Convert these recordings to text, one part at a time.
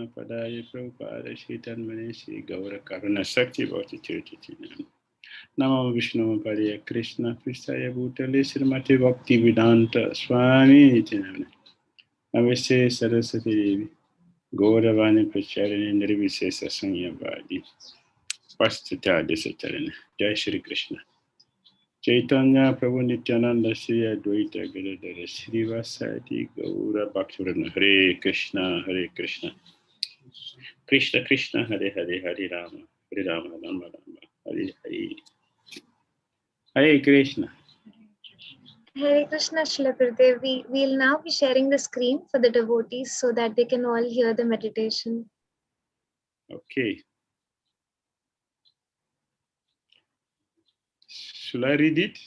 Namo Padaya Prabhupada Shaitan Shri Gaura Karuna Sakti Bhakti Tirtha Namo Vishnu Padaya Krishna Pristaya Bhutale Srimati Bhakti Vedanta Swami Namaste Saraswati Devi Gauravani Pracharini Nirvisesa Sanyavadi Pastita Desatarana Jai Shri Krishna Chaitanya Prabhu Nityananda Shri Advaita Gadadara Shri Vasadi Gaura Bhaktivinoda Hare Krishna Krishna Krishna Hare Hare Hare Rama Rama Rama Hare Hare Hare Krishna. Hare Krishna, Srila Gurudev. We will now be sharing the screen for the devotees so that they can all hear the meditation. Okay. Should I read it?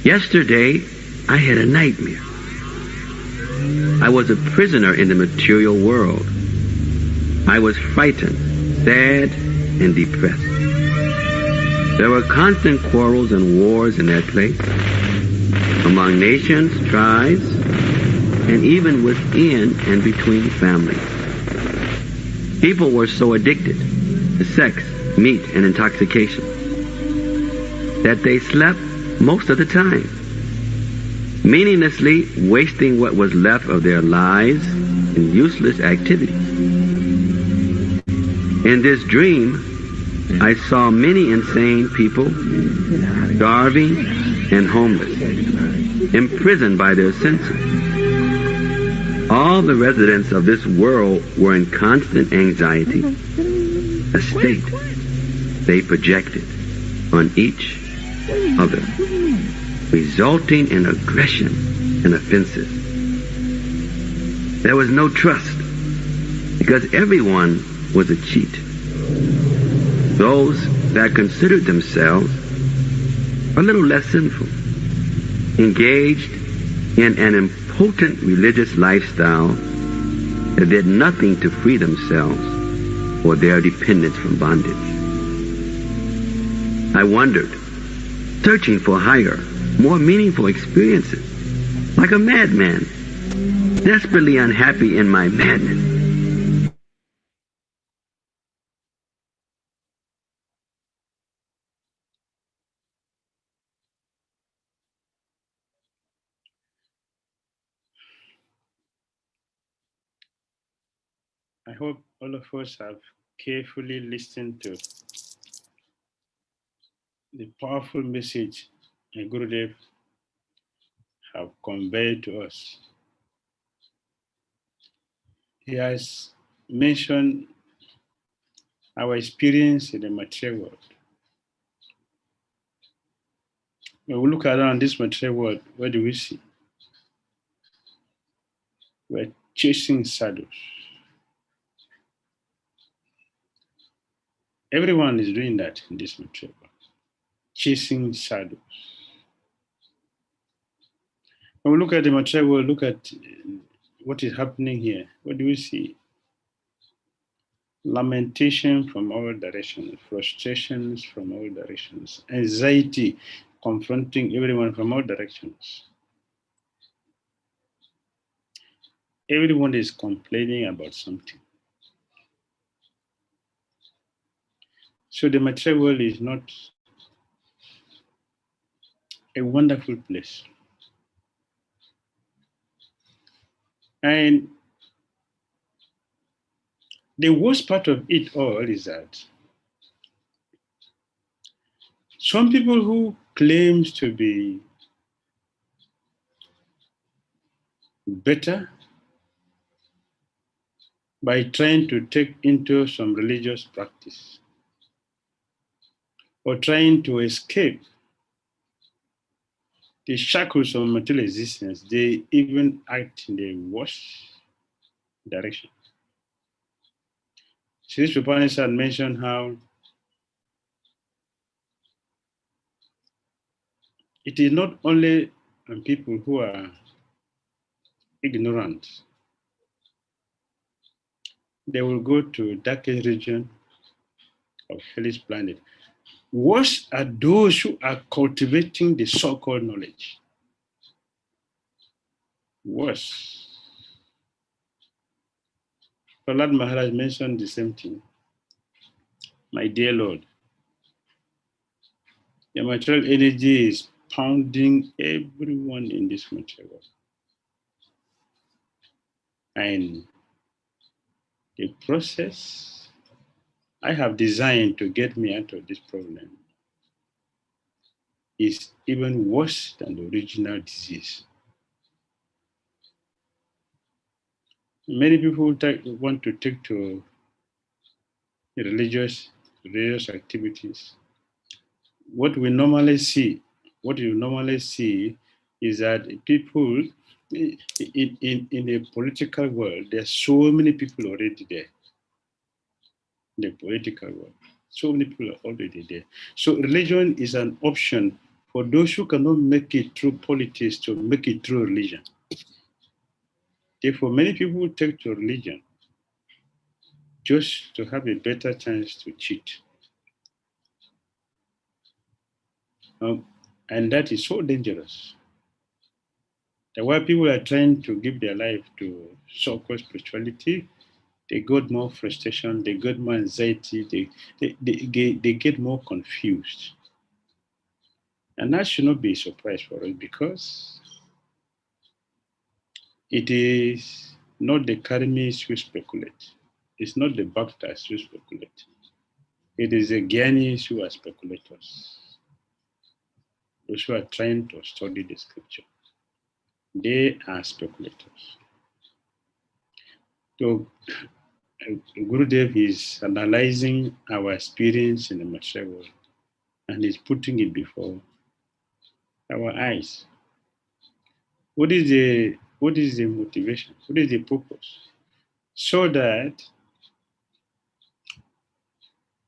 Yesterday, I had a nightmare. I was a prisoner in the material world. I was frightened, sad, and depressed. There were constant quarrels and wars in that place, among nations, tribes, and even within and between families. People were so addicted to sex, meat, and intoxication that they slept most of the time, meaninglessly wasting what was left of their lives in useless activities. In this dream, I saw many insane people, starving and homeless, imprisoned by their senses. All the residents of this world were in constant anxiety, a state they projected on each other, resulting in aggression and offenses. There was no trust because everyone was a cheat. Those that considered themselves a little less sinful, engaged in an impotent religious lifestyle that did nothing to free themselves or their dependence from bondage. I wondered, searching for higher, more meaningful experiences, like a madman, desperately unhappy in my madness. I hope all of us have carefully listened to the powerful message Gurudev have conveyed to us. He has mentioned our experience in the material world. When we look around this material world, what do we see? We're chasing shadows. Everyone is doing that in this material world, chasing shadows. When we look at the material world, look at what is happening here. What do we see? Lamentation from all directions, frustrations from all directions, anxiety confronting everyone from all directions. Everyone is complaining about something. So the material world is not a wonderful place. And the worst part of it all is that some people who claim to be better by trying to take into some religious practice or trying to escape the shackles of material existence, they even act in the worst direction. Sri Upanishad mentioned how it is not only people who are ignorant. They will go to darkest region of hellish planet. Worse are those who are cultivating the so-called knowledge. Worse. Prahlad Maharaj mentioned the same thing. My dear Lord, the material energy is pounding everyone in this material world. And the process I have designed to get me out of this problem is even worse than the original disease. Many people want to take to religious activities. What you normally see is that people in the political world, there are so many people already there. In the political world, so many people are already there. So religion is an option for those who cannot make it through politics to make it through religion. Therefore, many people take to religion just to have a better chance to cheat. And that is so dangerous. That while people are trying to give their life to so-called spirituality, they got more frustration, they got more anxiety, they get more confused. And that should not be a surprise for us because it is not the Karmis who speculate. It's not the Bhaktas who speculate. It is the Gyanis who are speculators. Those who are trying to study the scripture. They are speculators. So Gurudev is analyzing our experience in the material world and is putting it before our eyes. What is the motivation? What is the purpose? So that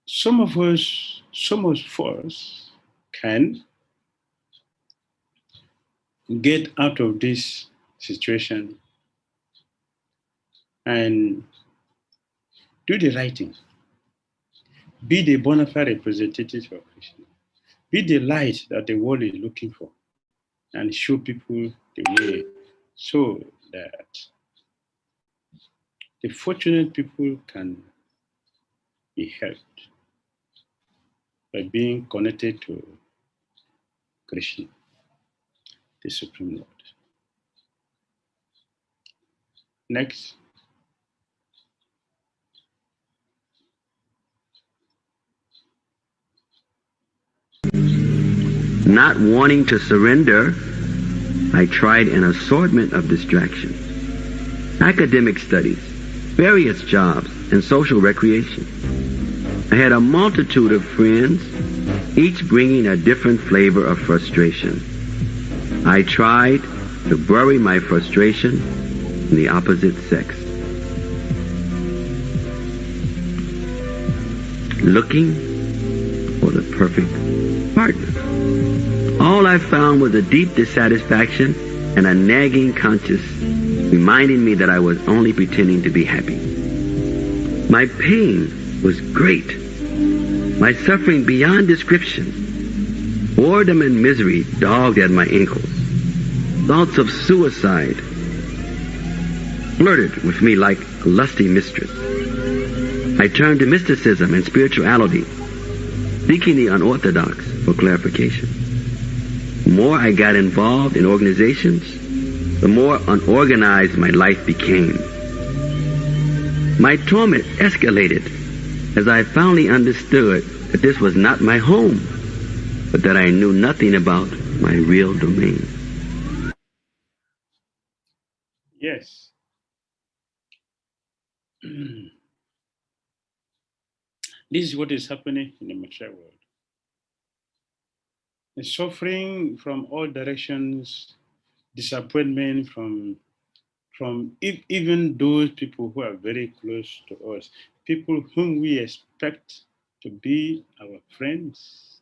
some of us can get out of this situation and do the right thing. Be the bona fide representatives of Krishna. Be the light that the world is looking for and show people the way so that the fortunate people can be helped by being connected to Krishna, the Supreme Lord. Next. Not wanting to surrender, I tried an assortment of distractions. Academic studies, various jobs, and social recreation. I had a multitude of friends, each bringing a different flavor of frustration. I tried to bury my frustration in the opposite sex. Looking for the perfect partner. All I found was a deep dissatisfaction and a nagging conscience reminding me that I was only pretending to be happy. My pain was great, my suffering beyond description. Boredom and misery dogged at my ankles. Thoughts of suicide flirted with me like a lusty mistress. I turned to mysticism and spirituality, seeking the unorthodox for clarification. The more I got involved in organizations, the more unorganized my life became. My torment escalated as I finally understood that this was not my home, but that I knew nothing about my real domain. Yes. This is what is happening in the material world. The suffering from all directions, disappointment from even those people who are very close to us, people whom we expect to be our friends,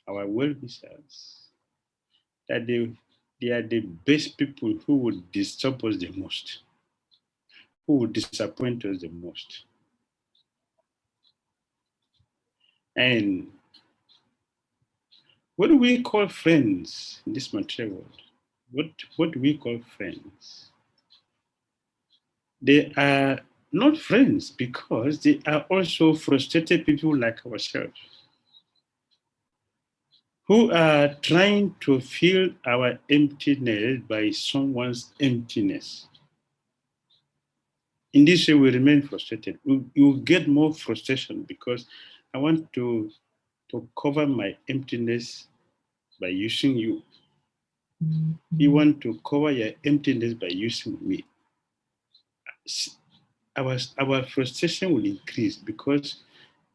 our well-wishers, that they are the best people who would disturb us the most, who would disappoint us the most. And What do we call friends in this material world? What do we call friends? They are not friends because they are also frustrated people like ourselves who are trying to fill our emptiness by someone's emptiness. In this way, we remain frustrated. You get more frustration because I want to cover my emptiness by using you. You want to cover your emptiness by using me. Our frustration will increase because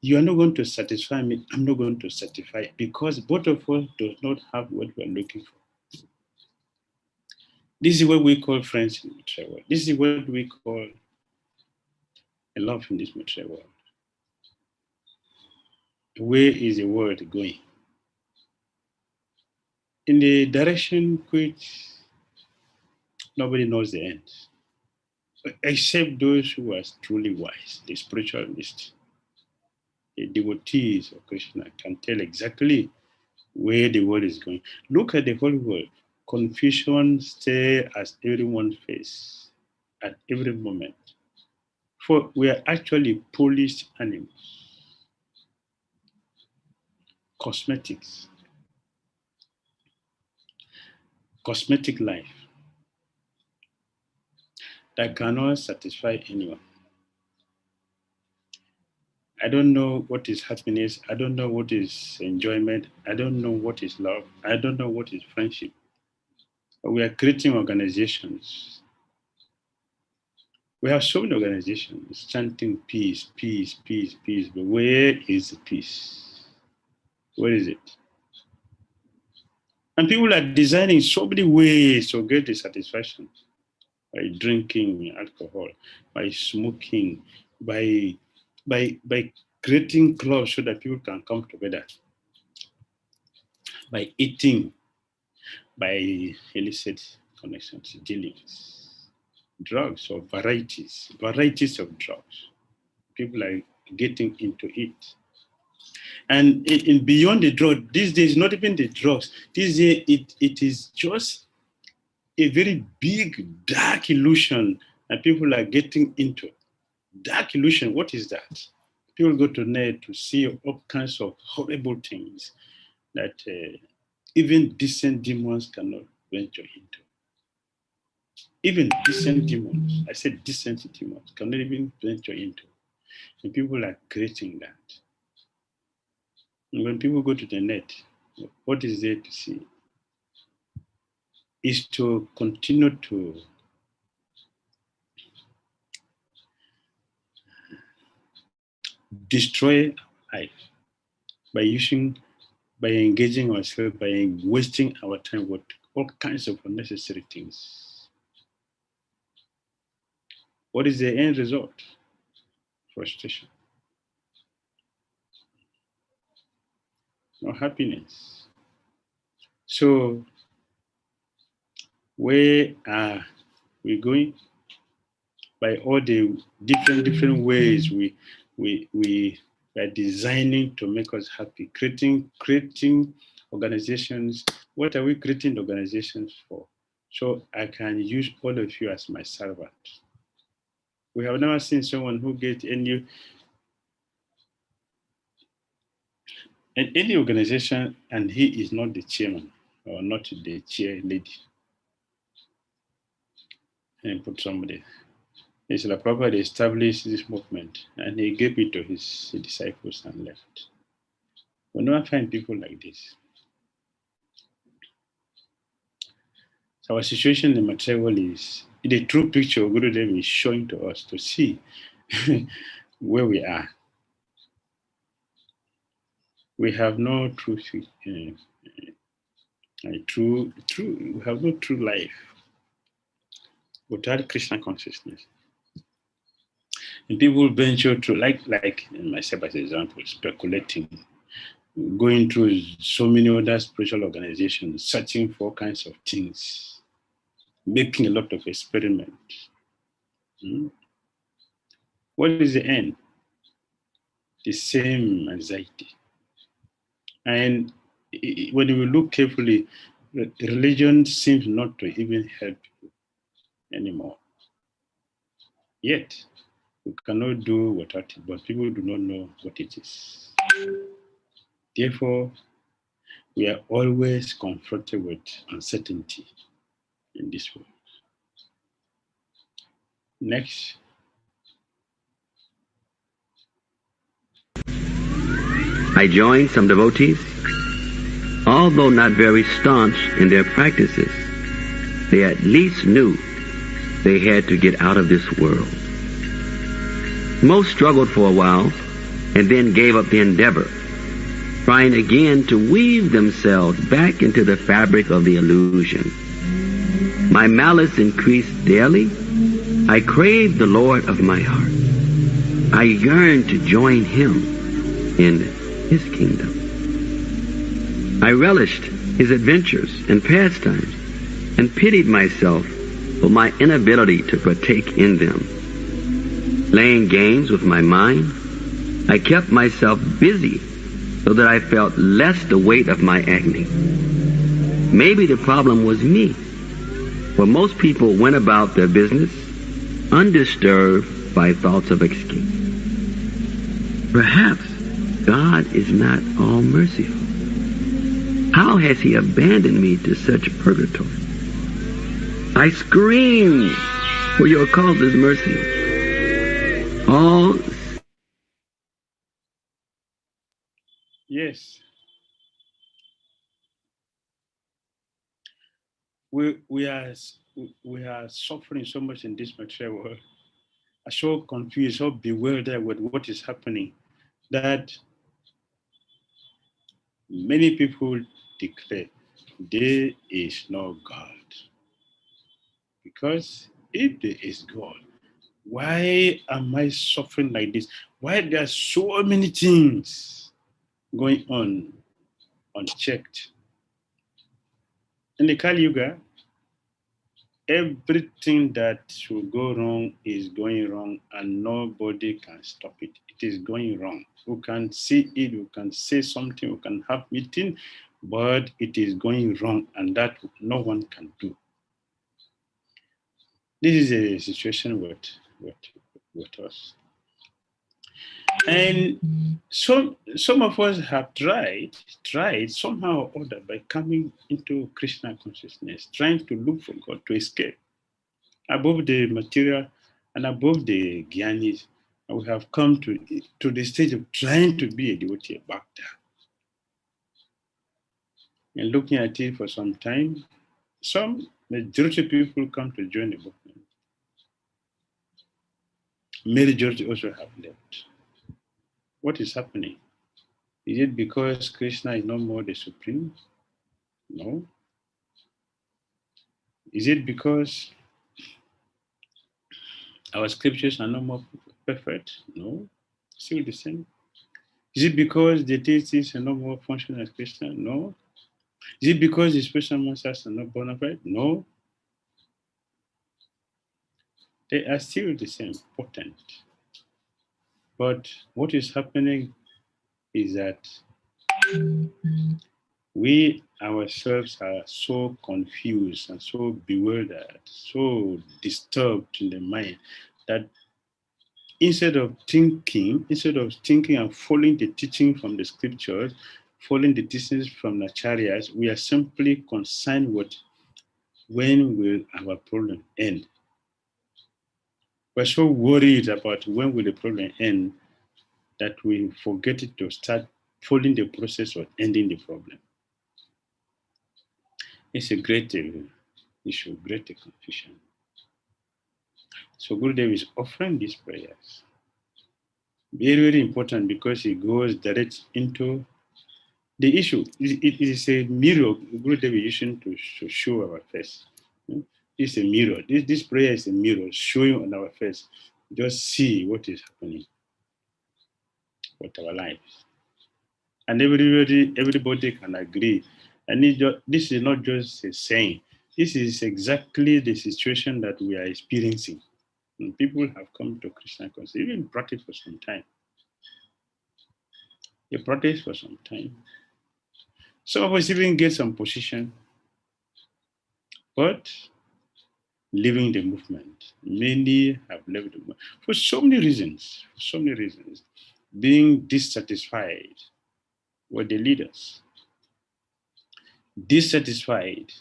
you are not going to satisfy me, I'm not going to satisfy, because both of us do not have what we are looking for. This is what we call friends in the material world. This is what we call a love in this material world. Where is the world going? In the direction which nobody knows the end, except those who are truly wise, the spiritualists, the devotees of Krishna can tell exactly where the world is going. Look at the whole world. Confusion stares at everyone's face at every moment. For we are actually polished animals. Cosmetics. Cosmetic life that cannot satisfy anyone. I don't know what is happiness. I don't know what is enjoyment. I don't know what is love. I don't know what is friendship. But we are creating organizations. We have so many organizations chanting peace, peace, peace, peace. But where is the peace? Where is it? And people are designing so many ways to get the satisfaction by drinking alcohol, by smoking, by creating clubs so that people can come together, by eating, by illicit connections, dealings, drugs or varieties of drugs. People are getting into it. And in beyond the drug, these days, not even the drugs, these days it is just a very big, dark illusion that people are getting into. Dark illusion, what is that? People go to net to see all kinds of horrible things that even decent demons cannot venture into. Even decent demons, I said decent demons, cannot even venture into. And people are creating that. And when people go to the net, what is there to see? Is to continue to destroy life by engaging ourselves, by wasting our time with all kinds of unnecessary things. What is the end result? Frustration. No happiness. So where are we going? By all the different ways we are designing to make us happy, creating organizations. What are we creating organizations for? So I can use all of you as my servant. We have never seen someone who gets any organization and he is not the chairman or not the chair lady. And put somebody. Srila Prabhupada established this movement and he gave it to his disciples and left. We never find people like this. So our situation in the material world is the true picture of Gurudev is showing to us to see where we are. We have no true, we have no true life without Krishna consciousness. And people venture to, like myself as an example, speculating, going through so many other spiritual organizations, searching for all kinds of things, making a lot of experiments. What is the end? The same anxiety. And when you look carefully, religion seems not to even help you anymore. Yet, we cannot do without it, but people do not know what it is. Therefore, we are always confronted with uncertainty in this world. Next. I joined some devotees. Although not very staunch in their practices, they at least knew they had to get out of this world. Most struggled for a while and then gave up the endeavor, trying again to weave themselves back into the fabric of the illusion. My malice increased daily. I craved the Lord of my heart. I yearned to join him in his kingdom. I relished his adventures and pastimes and pitied myself for my inability to partake in them. Playing games with my mind, I kept myself busy so that I felt less the weight of my agony. Maybe the problem was me, for most people went about their business undisturbed by thoughts of escape. Perhaps God is not all merciful. How has he abandoned me to such purgatory? I scream for your causeless mercy. All. Yes. We are suffering so much in this material world. Are so confused, so bewildered with what is happening that many people declare there is no God. Because if there is God, why am I suffering like this? Why there are so many things going on unchecked? In the Kali Yuga, everything that should go wrong is going wrong and nobody can stop it. It is going wrong. We can see it, we can say something, we can have meeting, but it is going wrong and that no one can do. This is a situation with us. And some of us have tried somehow or other by coming into Krishna consciousness, trying to look for God, to escape above the material and above the Gyanis. And we have come to the stage of trying to be a devotee of Bhakti. And looking at it for some time, some majority of people come to join the movement. Majority also have left. What is happening? Is it because Krishna is no more the supreme? No. Is it because our scriptures are no more perfect? No. Still the same. Is it because the deities are no more functional as Krishna? No. Is it because the special masters are not bona fide? No. They are still the same, potent. But what is happening is that we ourselves are so confused and so bewildered, so disturbed in the mind that instead of thinking and following the teaching from the scriptures, following the teachings from the acharyas, we are simply concerned with when will our problem end. We're so worried about when will the problem end that we forget to start following the process of ending the problem. It's a great issue, great confusion. So Gurudev is offering these prayers. Very, very important because it goes direct into the issue. It is a mirror Gurudev is using to show our face. It's a mirror. This prayer is a mirror showing on our face. Just see what is happening with our lives. And everybody can agree. And this is not just a saying. This is exactly the situation that we are experiencing. And people have come to Krishna consciousness, even practice for some time. They practice for some time. Some of us even get some position, but leaving the movement. Many have left the movement for so many reasons. Being dissatisfied with the leaders, dissatisfied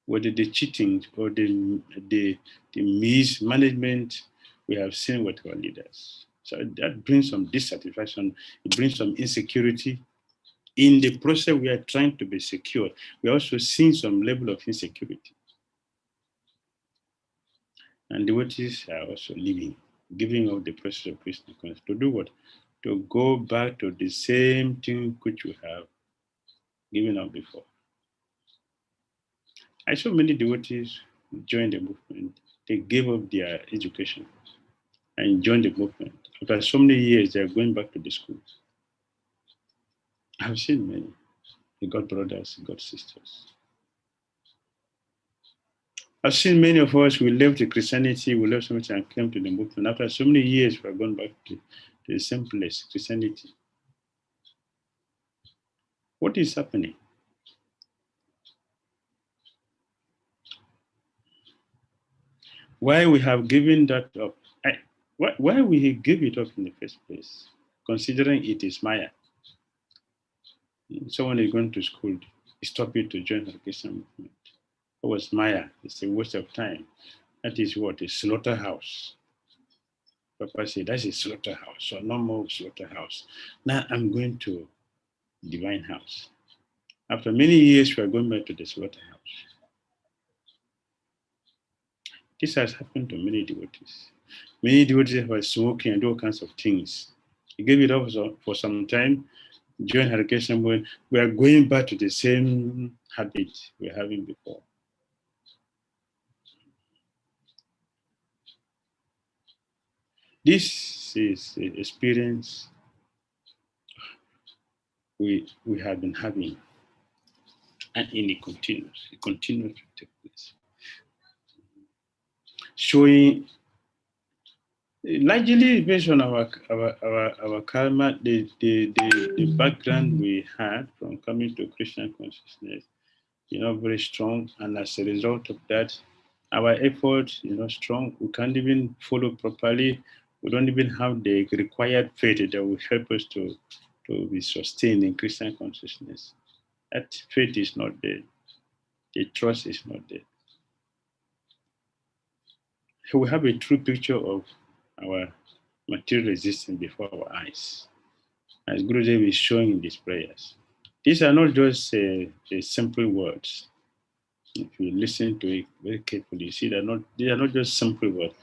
with the cheating or the mismanagement we have seen with our leaders. So that brings some dissatisfaction. It brings some insecurity. In the process, we are trying to be secure. We are also seeing some level of insecurity. And devotees are also leaving, giving up the process of Krishna consciousness. To do what? To go back to the same thing which we have given up before. I saw many devotees join the movement. They gave up their education and joined the movement. After so many years, they are going back to the schools. I've seen many. They got brothers, they got sisters. I've seen many of us, we left the Christianity, we left so much and came to the movement. After so many years, we are going back to the same place, Christianity. What is happening? Why we have given that up? Why we give it up in the first place, considering it is Maya? Someone is going to school, stop it to join the Christian movement. It was Maya. It's a waste of time. That is what? A slaughterhouse. Papa said, that's a slaughterhouse. So no more slaughterhouse. Now I'm going to divine house. After many years, we are going back to the slaughterhouse. This has happened to many devotees. Many devotees were smoking and do all kinds of things. He gave it up for some time, joined Hare Krishna movement. We are going back to the same habit we were having before. This is the experience we have been having, and it continues to take place. Showing largely based on our karma, the background we had from coming to Krishna consciousness, very strong, and as a result of that, our effort, strong. We can't even follow properly. We don't even have the required faith that will help us to be sustained in Christian consciousness. That faith is not there. The trust is not there. So we have a true picture of our material existence before our eyes, as Gurudev is showing in these prayers. These are not just simple words. If you listen to it very carefully, you see they are not just simple words.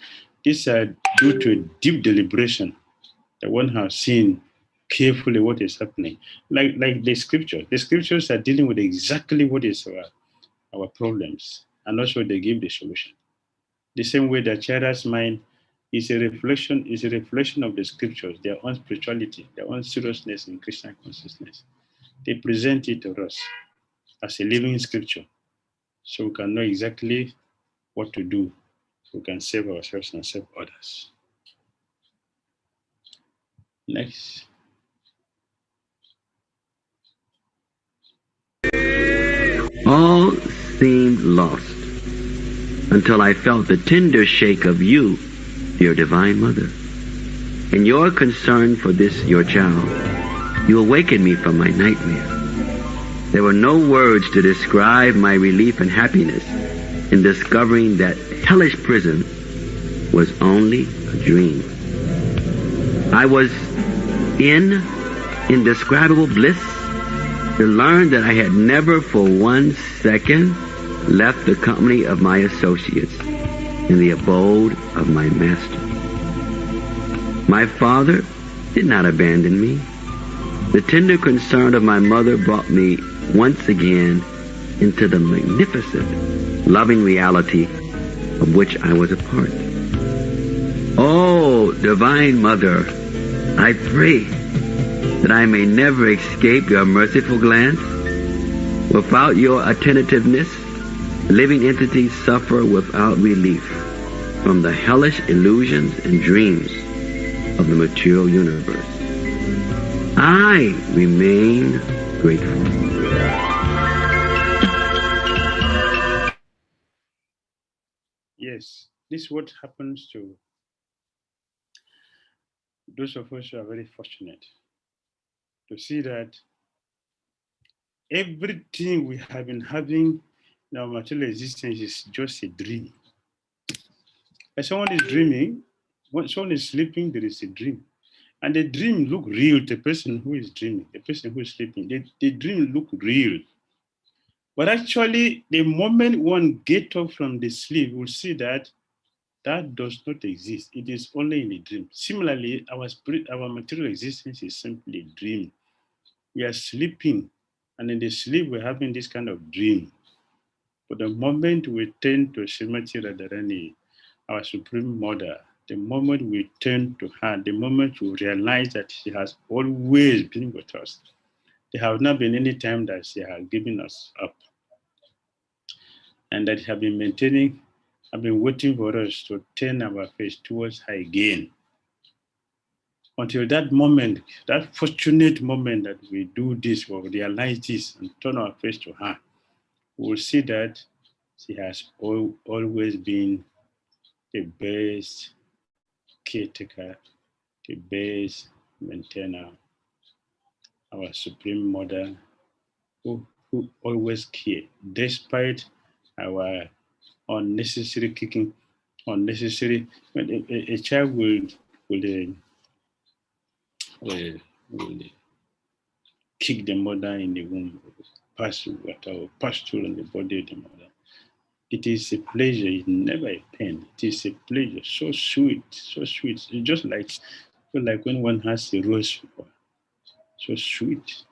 These are due to a deep deliberation that one has seen carefully what is happening. Like the scripture. The scriptures are dealing with exactly what is our problems, and also they give the solution. The same way that Chara's mind is a reflection of the scriptures, their own spirituality, their own seriousness in Christian consciousness. They present it to us as a living scripture, so we can know exactly what to do. We can save ourselves and save others. Next. All seemed lost until I felt the tender shake of you, dear Divine Mother. In your concern for this, your child, you awakened me from my nightmare. There were no words to describe my relief and happiness in discovering that hellish prison was only a dream. I was in indescribable bliss to learn that I had never for 1 second left the company of my associates in the abode of my master. My father did not abandon me. The tender concern of my mother brought me once again into the magnificent, loving reality of which I was a part. Oh, Divine Mother, I pray that I may never escape your merciful glance. Without your attentiveness, living entities suffer without relief from the hellish illusions and dreams of the material universe. I remain grateful. This is what happens to those of us who are very fortunate to see that everything we have been having in our material existence is just a dream. When someone is dreaming, when someone is sleeping, there is a dream. And the dream look real to the person who is dreaming, the person who is sleeping. The dream look real. But actually, the moment one gets up from the sleep, we'll see that that does not exist. It is only in a dream. Similarly, our material existence is simply a dream. We are sleeping, and in the sleep, we're having this kind of dream. But the moment we turn to Srimati Radharani, our Supreme Mother, the moment we turn to her, the moment we realize that she has always been with us, there have not been any time that she has given us up, and that she has been maintaining, have been waiting for us to turn our face towards her again. Until that moment, that fortunate moment that we do this, or realize this and turn our face to her, we will see that she has always been the best caretaker, the best maintainer, our Supreme Mother, who always care, despite our unnecessary kicking, unnecessary. When a child will kick the mother in the womb, pass water or pass through on the body of the mother. It is a pleasure, it's never a pain. It is a pleasure, so sweet, so sweet. It's just like when one has a rose, so sweet.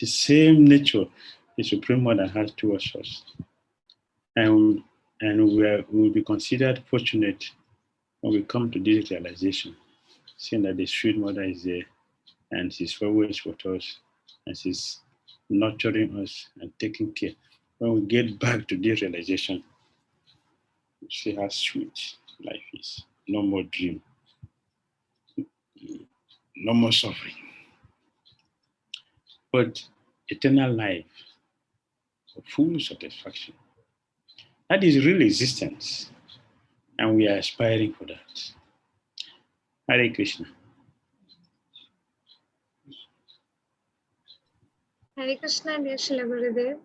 The same nature the Supreme Mother has towards us. And we will be considered fortunate when we come to this realization, seeing that the sweet Mother is there and she's always with us and she's nurturing us and taking care. When we get back to this realization, we see how sweet life is. No more dream, no more suffering, but eternal life, full satisfaction. That is real existence, and we are aspiring for that. Hare Krishna. Hare Krishna, dear Srila Gurudev.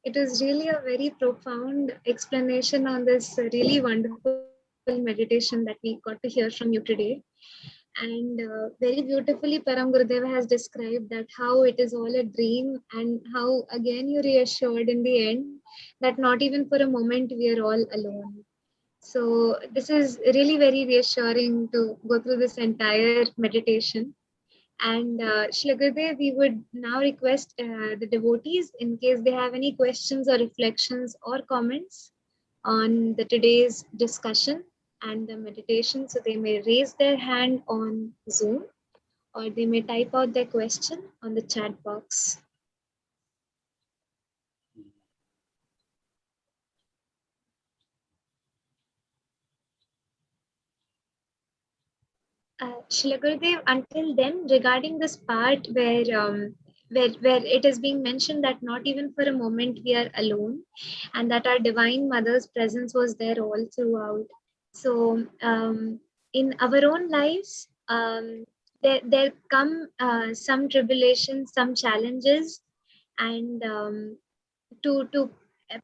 It is really a very profound explanation on this really wonderful meditation that we got to hear from you today. And very beautifully, Param Gurudev has described that how it is all a dream, and how again you reassured in the end that not even for a moment we are all alone. So this is really very reassuring to go through this entire meditation. And Srila Gurudev, we would now request the devotees, in case they have any questions or reflections or comments on the today's discussion and the meditation, so they may raise their hand on Zoom, or they may type out their question on the chat box. Srila Gurudev, until then, regarding this part where it is being mentioned that not even for a moment we are alone, and that our Divine Mother's presence was there all throughout. So in our own lives, there come some tribulations, some challenges, and to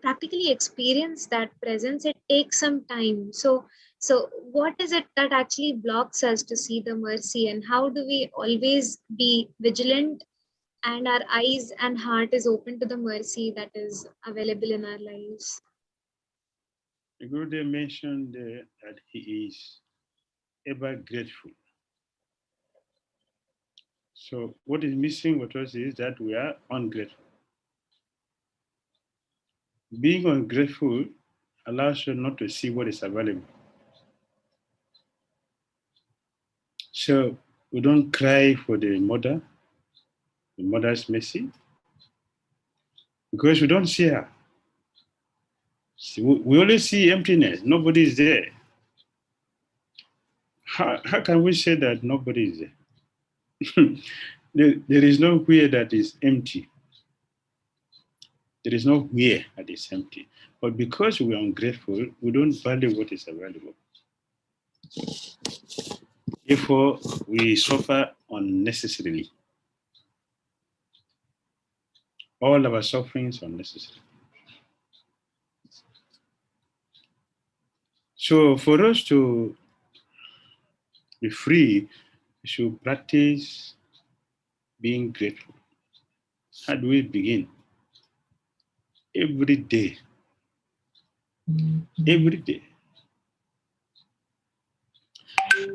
practically experience that presence, it takes some time. So what is it that actually blocks us to see the mercy, and how do we always be vigilant and our eyes and heart is open to the mercy that is available in our lives? The Gurudev mentioned that he is ever grateful. So what is missing with us is that we are ungrateful. Being ungrateful allows you not to see what is available. So we don't cry for the mother's mercy, because we don't see her. We only see emptiness. Nobody is there. How can we say that nobody is there? There is nowhere that is empty. There is nowhere that is empty. But because we are ungrateful, we don't value what is available. Therefore, we suffer unnecessarily. All our sufferings are unnecessary. So for us to be free, we should practice being grateful. How do we begin? Every day. Every day.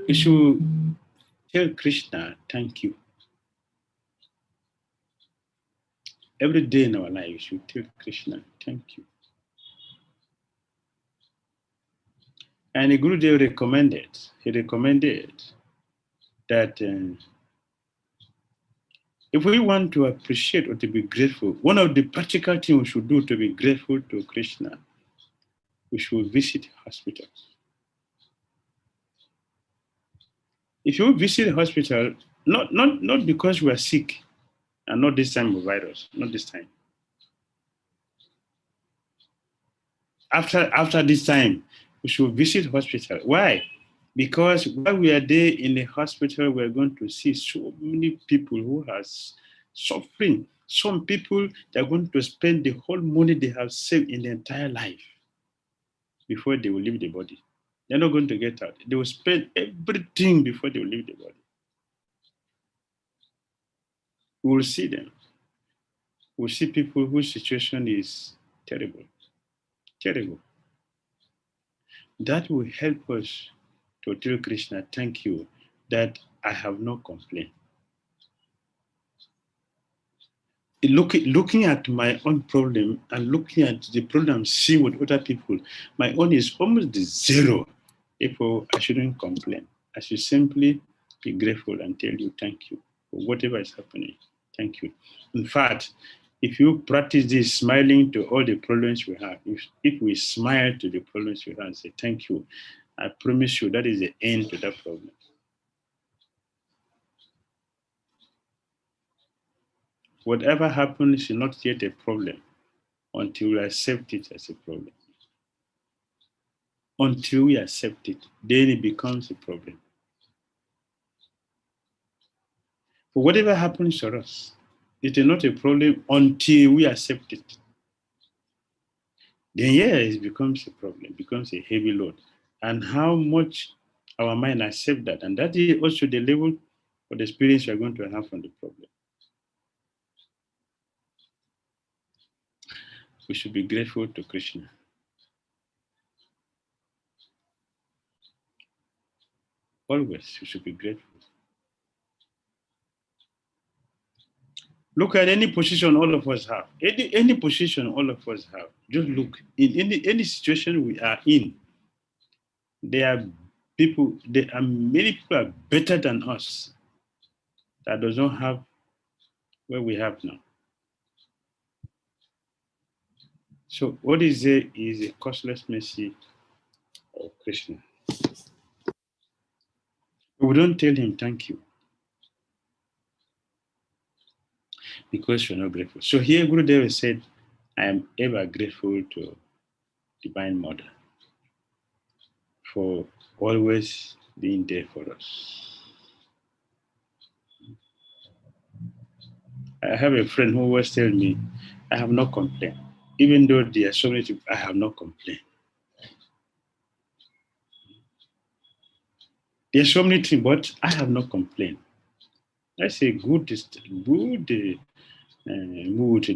We should tell Krishna, thank you. Every day in our life, we should tell Krishna, thank you. And the Gurudev recommended that if we want to appreciate or to be grateful, one of the practical things we should do to be grateful to Krishna, we should visit hospitals. If you visit a hospital, not because we are sick, and not this time of virus, not this time. After this time, we should visit hospital. Why? Because while we are there in the hospital, we are going to see so many people who are suffering. Some people, they're going to spend the whole money they have saved in their entire life before they will leave the body. They're not going to get out. They will spend everything before they will leave the body. We will see them. We'll see people whose situation is terrible. Terrible. That will help us to tell Krishna, thank you, that I have no complaint. Looking at my own problem and looking at the problem I'm seeing with other people, my own is almost zero. Therefore, I shouldn't complain. I should simply be grateful and tell you thank you for whatever is happening. Thank you. In fact, if you practice this, smiling to all the problems we have, if we smile to the problems we have and say thank you, I promise you that is the end to that problem. Whatever happens is not yet a problem until we accept it as a problem. Until we accept it, then it becomes a problem. But whatever happens to us, it is not a problem until we accept it. Then it becomes a problem, it becomes a heavy load. And how much our mind accepts that, and that is also the level of the experience we are going to have from the problem. We should be grateful to Krishna. Always, we should be grateful. Look at any position all of us have. Any position all of us have. Just look. In any situation we are in, there are many people are better than us that does not have what we have now. So what is there is a costless mercy of Krishna. We don't tell him thank you because we're not grateful. So here Gurudev said, I am ever grateful to Divine Mother for always being there for us. I have a friend who always tells me, I have no complaint. Even though there are so many people, I have no complaint. There's so many things, but I have no complaint. That's a good mood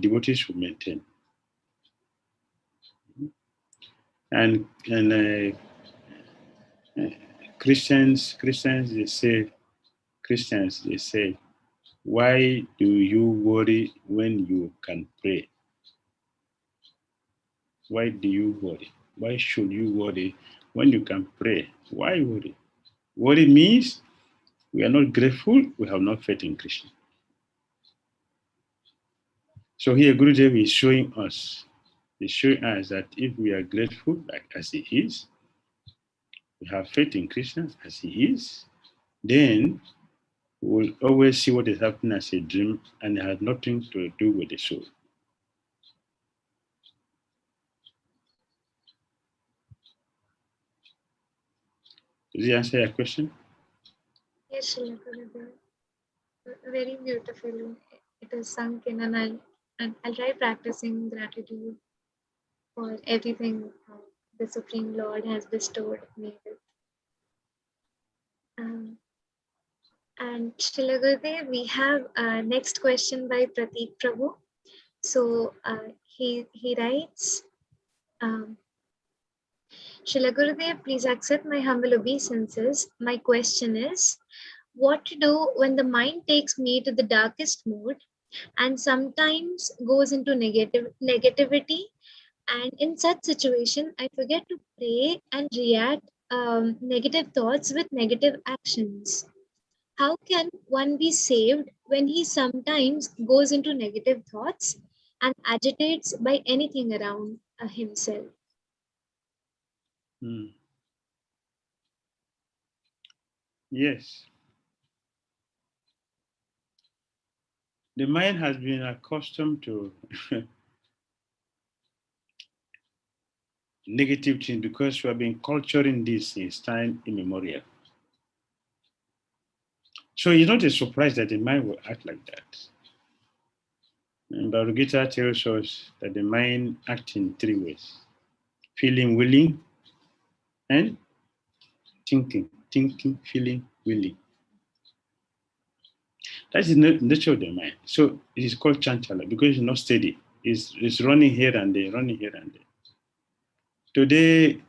devotees should maintain. And Christians they say, why do you worry when you can pray? Why do you worry? Why should you worry when you can pray? Why worry? Worry means we are not grateful, we have not faith in Krishna. So here Gurudev is showing us that if we are grateful, like as he is, we have faith in Krishna as he is, then we will always see what is happening as a dream and it has nothing to do with the soul. The Does it answer your question? Yes, Srila Gurudev. Very beautiful. It is sunk in, and I'll try practicing gratitude for everything the Supreme Lord has bestowed me with. And Srila Gurudev, we have next question by Pratik Prabhu. So he writes, Srila Gurudev, please accept my humble obeisances. My question is, what to do when the mind takes me to the darkest mood and sometimes goes into negativity, and in such situation I forget to pray and react negative thoughts with negative actions. How can one be saved when he sometimes goes into negative thoughts and agitates by anything around himself? Yes. The mind has been accustomed to negative things because we have been culturing this since time immemorial. So it's not a surprise that the mind will act like that. And Bhagavad Gita tells us that the mind acts in three ways: feeling, willing, and thinking. Thinking, feeling, willing. That's the nature of the mind. So it is called chanchala because it's not steady. It's running here and there, running here and there. Today,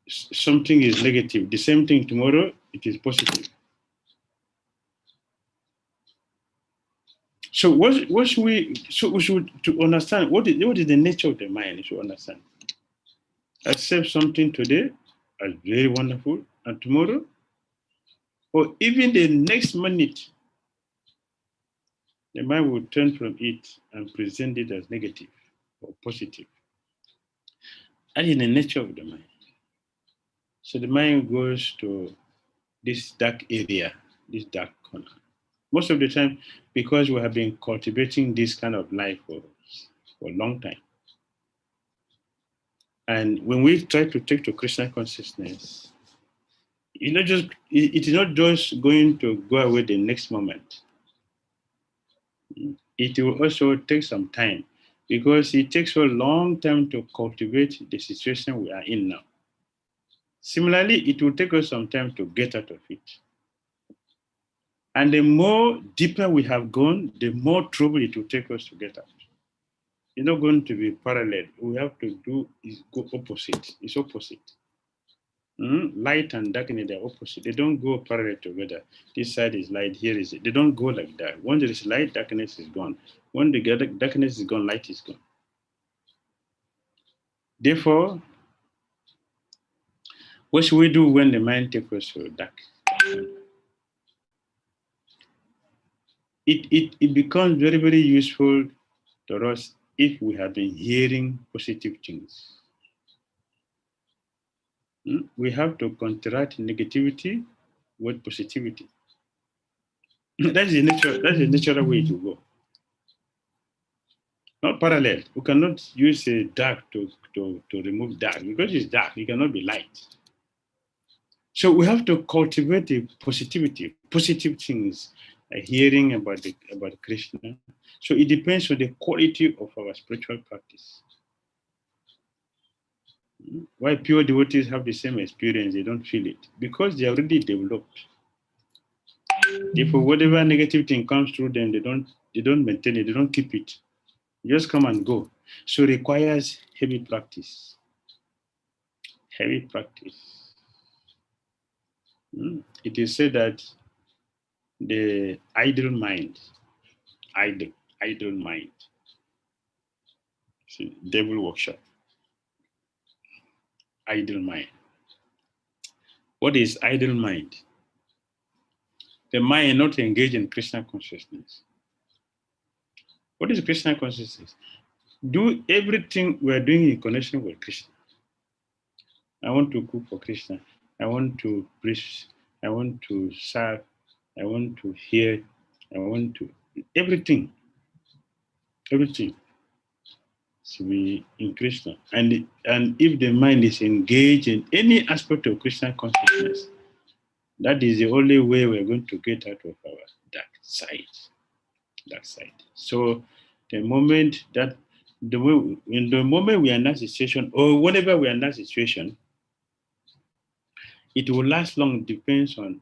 something is negative. The same thing tomorrow, it is positive. So what should we to understand what is the nature of the mind? You should understand. Accept something today as very wonderful, and tomorrow, or even the next minute, the mind will turn from it and present it as negative or positive. That is the nature of the mind. So the mind goes to this dark area, this dark corner. Most of the time, because we have been cultivating this kind of life for a long time. And when we try to take to Krishna consciousness, it is not just going to go away the next moment. It will also take some time because it takes a long time to cultivate the situation we are in now. Similarly, it will take us some time to get out of it. And the more deeper we have gone, the more trouble it will take us to get out. It's not going to be parallel. We have to do is go opposite. It's opposite. Light and darkness, they're opposite. They don't go parallel together. This side is light, here is it. They don't go like that. When there is light, darkness is gone. When the darkness is gone, light is gone. Therefore, what should we do when the mind takes us to dark? It becomes very, very useful to us if we have been hearing positive things. We have to counteract negativity with positivity. That's the natural way to go. Not parallel. We cannot use a dark to remove dark because it's dark. It cannot be light. So we have to cultivate the positivity, positive things, hearing about Krishna. So it depends on the quality of our spiritual practice. Why pure devotees have the same experience, they don't feel it because they are already developed. Therefore, whatever negative thing comes through them, they don't maintain it, they don't keep it. Just come and go. So it requires heavy practice. Heavy practice. It is said that the idle mind, see, devil workshop. Idle mind. What is idle mind? The mind not engaged in Krishna consciousness. What is Krishna consciousness? Do everything we are doing in connection with Krishna. I want to cook for Krishna. I want to preach. I want to serve. I want to hear. I want to everything. to be in Krishna. And if the mind is engaged in any aspect of Krishna consciousness, that is the only way we're going to get out of our dark side. So the moment we are in that situation, or whenever we are in that situation, it will last long. Depends on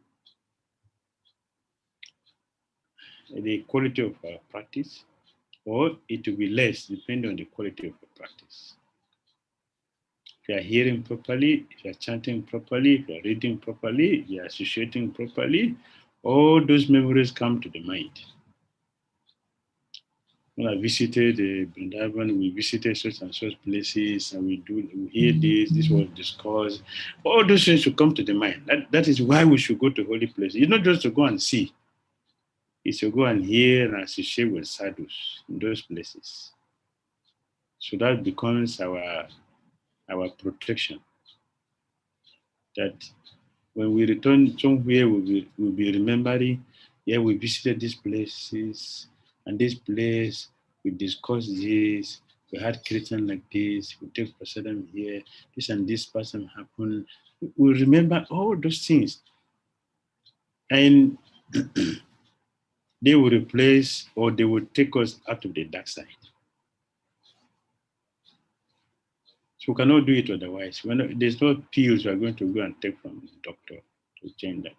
the quality of our practice, or it will be less depending on the quality of the practice. If you are hearing properly, if you are chanting properly, if you are reading properly, if you are associating properly, all those memories come to the mind. When I visited Vrindavan, we visited such and such places, and we hear this was discussed. All those things should come to the mind. That is why we should go to holy places. It's not just to go and see. It's to go and hear and associate with sadhus in those places. So that becomes our protection. That when we return somewhere, we'll be remembering, yeah, we visited these places, and this place, we discussed this, we had kirtan like this, we take prasadam here, this and this person happened. We remember all those things. And they will replace, or they will take us out of the dark side. So we cannot do it otherwise. There's no pills we are going to go and take from the doctor to change that.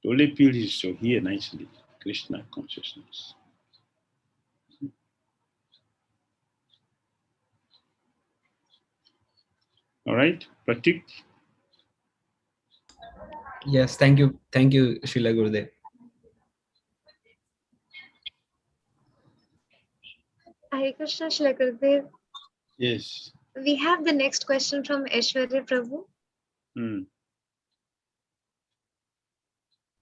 The only pill is to hear nicely Krishna consciousness. All right, Pratik? Yes, thank you, Srila Gurudev. Hare Krishna, Srila Gurudev. Yes. We have the next question from Aishwarya Prabhu.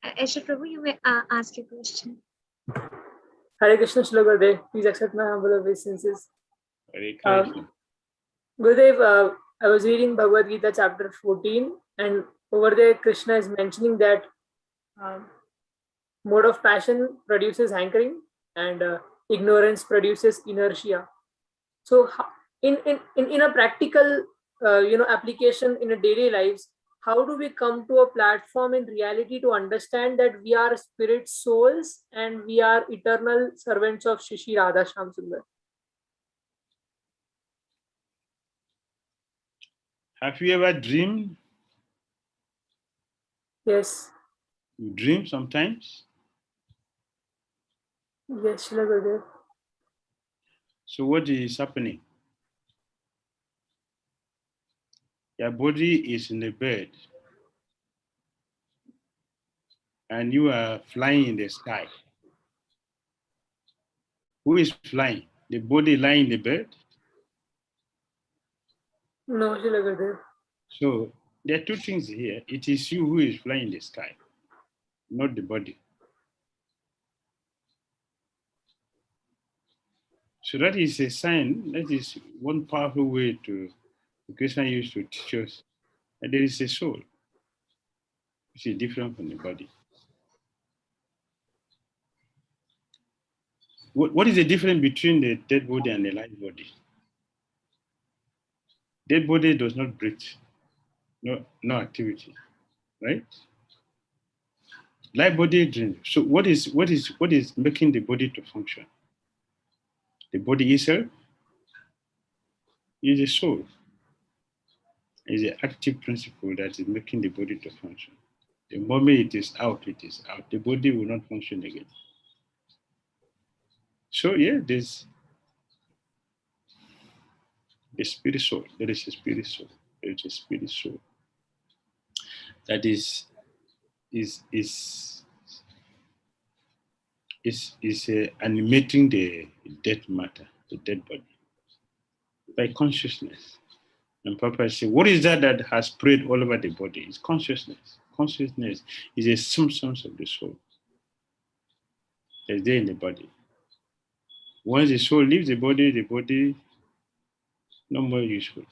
Aishwarya Prabhu, you may ask your question. Hare Krishna, Srila Gurudev. Please accept my humble obeisances. Hare Krishna. Gurudev, I was reading Bhagavad Gita chapter 14, and over there Krishna is mentioning that mode of passion produces hankering, and ignorance produces inertia. So in a practical application in a daily lives, how do we come to a platform in reality to understand that we are spirit souls and we are eternal servants of Shri Radha Shyam Sundar? Have you ever dreamed? Yes. You dream sometimes? Yes, Srila Gurudev. So what is happening? Your body is in the bed, and you are flying in the sky. Who is flying? The body lying in the bed? No, Srila Gurudev. So there are two things here. It is you who is flying in the sky, not the body. So that is a sign, that is one powerful way to Krishna used to teach us that there is a soul, which is different from the body. What is the difference between the dead body and the live body? Dead body does not breathe, no activity, right? Live body dreams. So what is making the body to function? The body itself is a soul. Is an active principle that is making the body to function. The moment it is out, it is out. The body will not function again. So yeah, there's a spirit soul. There is a spirit soul. There is a spirit soul that is animating the dead matter, the dead body, by consciousness. And Papa said, what is that has spread all over the body? It's consciousness. Consciousness is a symptoms of the soul that's there in the body. Once the soul leaves the body no more useful,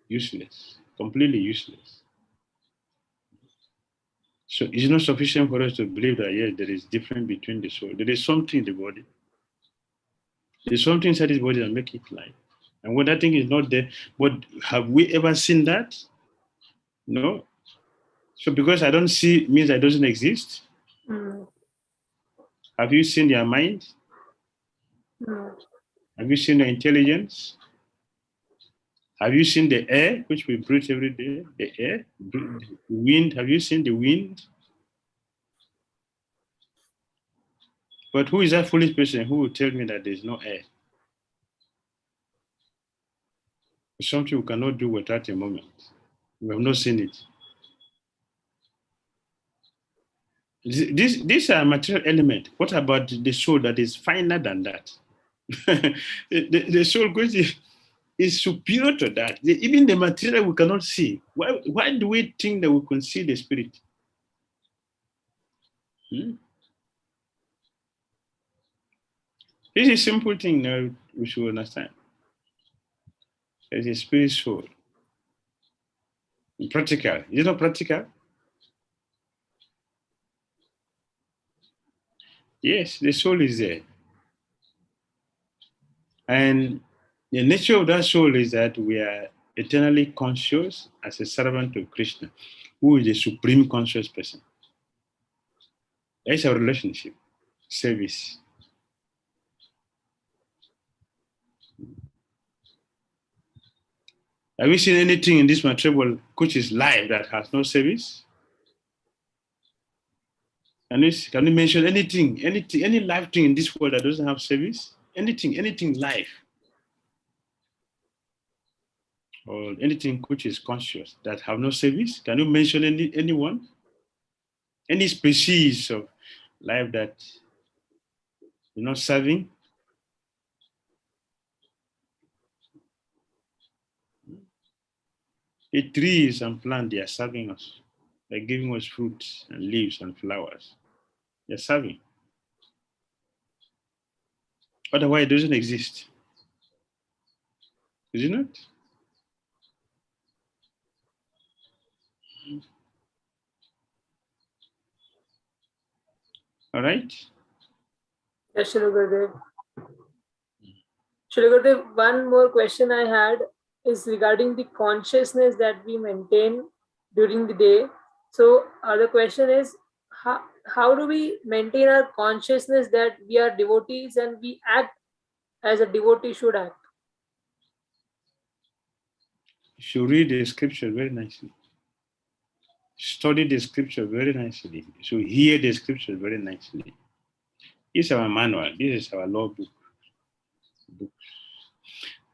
useless, completely useless. So it's not sufficient for us to believe that, yes, there is difference between the soul. There is something in the body. There's something inside this body that makes it live. And when that thing is not there, but have we ever seen that? No. So because I don't see means it doesn't exist. Mm. Have you seen your mind? Mm. Have you seen your intelligence? Have you seen the air which we breathe every day? The air, the wind. Have you seen the wind? But who is that foolish person who will tell me that there's no air? It's something we cannot do without a moment. We have not seen it. These are material element. What about the soul that is finer than that? the soul is superior to that. Even the material we cannot see. Why do we think that we can see the spirit? This is a simple thing now we should understand. There's a spirit soul. Practical. Is it not practical? Yes, the soul is there. And the nature of that soul is that we are eternally conscious as a servant of Krishna, who is the supreme conscious person. That's our relationship, service. Have you seen anything in this material world which is life that has no service? Can you mention anything, any life thing in this world that doesn't have service? Anything life? Or anything which is conscious that have no service? Can you mention anyone? Any species of life that you're not serving? The trees and plants, they are serving us. They're giving us fruits and leaves and flowers. They're serving. Otherwise, it doesn't exist. Is it not? All right? Yes, Shri Gurudev. Shri Gurudev, one more question I had is regarding the consciousness that we maintain during the day. So the question is, how do we maintain our consciousness that we are devotees and we act as a devotee should act? You should read the scripture very nicely. Study the scripture very nicely. You should hear the scripture very nicely. This is our manual. This is our law book.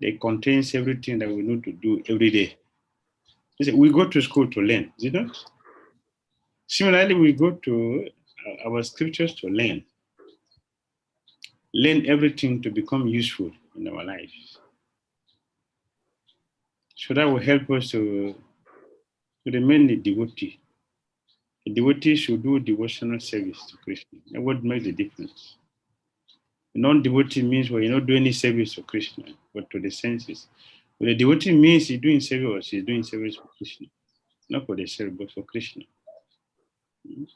It contains everything that we need to do every day. We go to school to learn, is it not? Similarly, we go to our scriptures to learn. Learn everything to become useful in our lives. So that will help us to remain a devotee. A devotee should do devotional service to Krishna. That would make the difference. A non-devotee means you're not doing any service to Krishna, but to the senses. But a devotee means he's doing service, he's doing service for Krishna. Not for the self, but for Krishna. We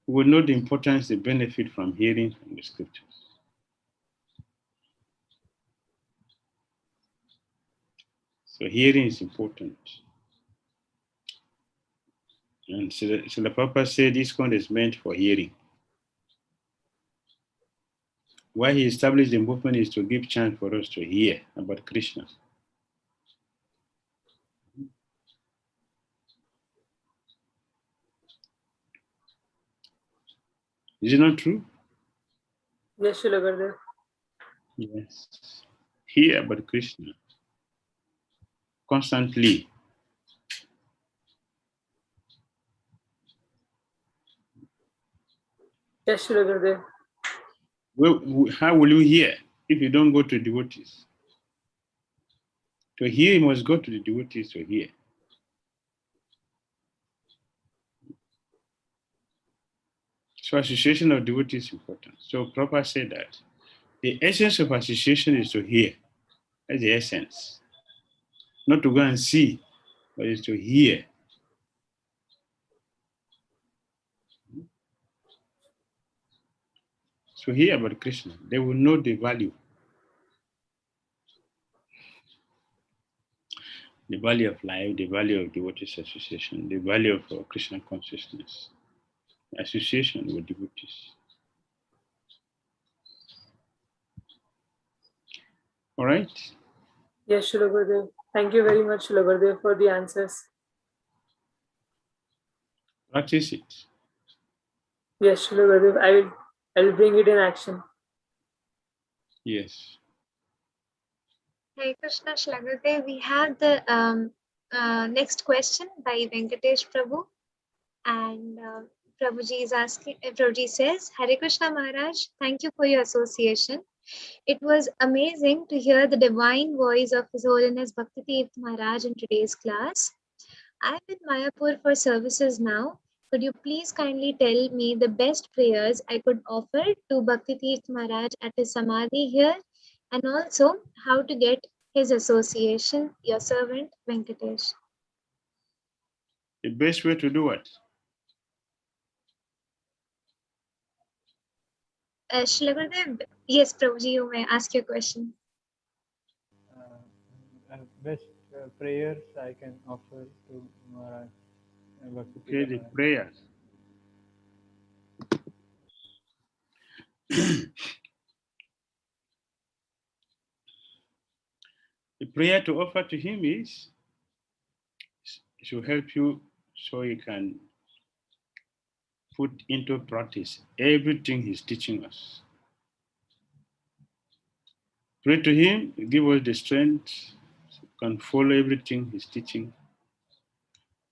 will know the importance, the benefit from hearing from the scriptures. So hearing is important. And Srila Prabhupada said this 𝐸𝐴𝐻𝐿 is meant for hearing. Why he established the movement is to give chance for us to hear about Krishna. Is it not true? Yes, Shri Gurudev. Yes. Hear about Krishna constantly. Yes, Shri Gurudev. Well, how will you hear if you don't go to devotees? To hear, you must go to the devotees to hear. So association of devotees is important. So Prabhupada said that the essence of association is to hear. That's the essence. Not to go and see, but it's to hear. So hear about Krishna, they will know the value. The value of life, the value of devotees association, the value of Krishna consciousness, association with devotees. All right? Yes, Srila Gurudev. Thank you very much, Srila Gurudev, for the answers. Practice it. Yes, Srila Gurudev, I will bring it in action. Yes. Hare Krishna Srila Gurudev. We have the next question by Venkatesh Prabhu. And Prabhuji is asking, Prabhuji says, Hare Krishna Maharaj, thank you for your association. It was amazing to hear the divine voice of His Holiness Bhakti Tirtha Maharaj in today's class. I'm in Mayapur for services now. Could you please kindly tell me the best prayers I could offer to Bhakti Tirtha Maharaj at his Samadhi here, and also how to get his association? Your servant, Venkatesh. The best way to do it. Srila Gurudev, yes, Prabhuji, you may ask your question. Best prayers I can offer to Maharaj. Okay, the prayers. The prayer to offer to him is to help you so you can put into practice everything he's teaching us. Pray to him, give us the strength, so we can follow everything he's teaching.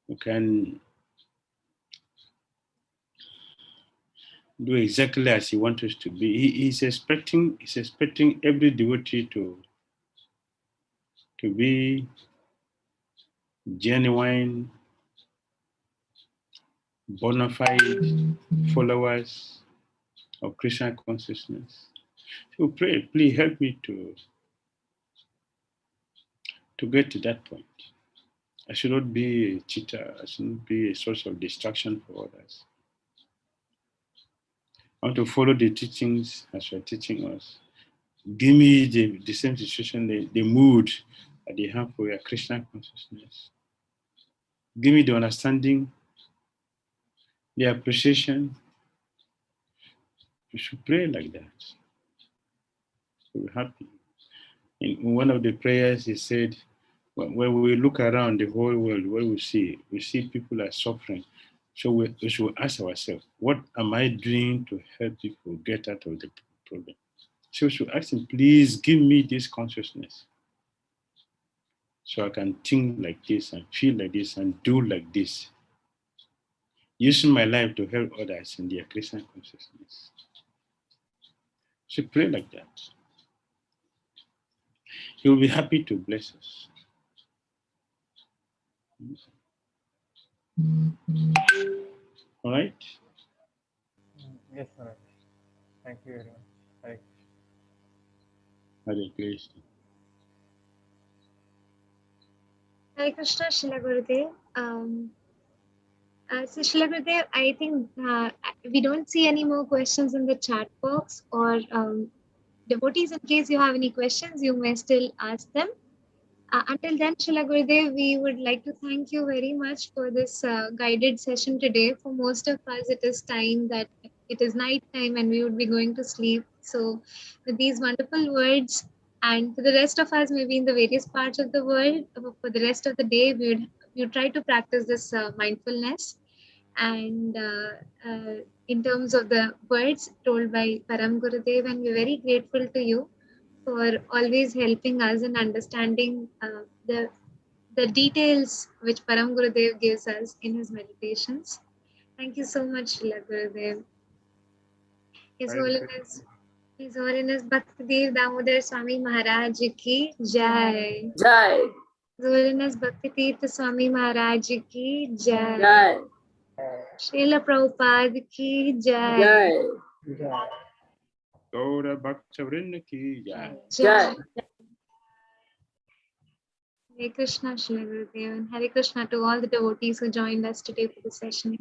We can do exactly as he wants us to be. He's expecting every devotee to be genuine, bona fide followers of Krishna consciousness. So pray, please help me to get to that point. I should not be a cheater. I should not be a source of distraction for others. I want to follow the teachings as you're teaching us. Give me the same situation, the mood that they have for your Krishna consciousness. Give me the understanding, the appreciation. We should pray like that. So we're happy. In one of the prayers, he said, when we look around the whole world, what we see people are suffering. So we should ask ourselves, what am I doing to help people get out of the problem? So we should ask him, please give me this consciousness so I can think like this and feel like this and do like this, using my life to help others in their Krishna consciousness. So pray like that. He will be happy to bless us. All right? Yes, Maharaj. Thank you very much. Hare Hare Krishna. Hare Krishna Srila Gurudev. So Srila Gurudev, I think we don't see any more questions in the chat box, or devotees, in case you have any questions, you may still ask them. Until then, Srila Gurudev, we would like to thank you very much for this guided session today. For most of us, it is night time and we would be going to sleep. So with these wonderful words, and for the rest of us, maybe in the various parts of the world, for the rest of the day, we would try to practice this mindfulness. And in terms of the words told by Param Gurudev, and we're very grateful to you for always helping us in understanding the details which Param Gurudev gives us in his meditations. Thank you so much, Srila Gurudev. His Holiness Bhakti Damodara Swami Maharaj ki Jai. Jai. His Holiness Bhakti Tirtha Swami Maharaj ki Jai. Jai. Srila Prabhupada ki Jai. Jai. Gaura Bhakta Vrinda ki Jai. Jai. Hare Krishna, Srila Gurudev, and Hare Krishna to all the devotees who joined us today for the session.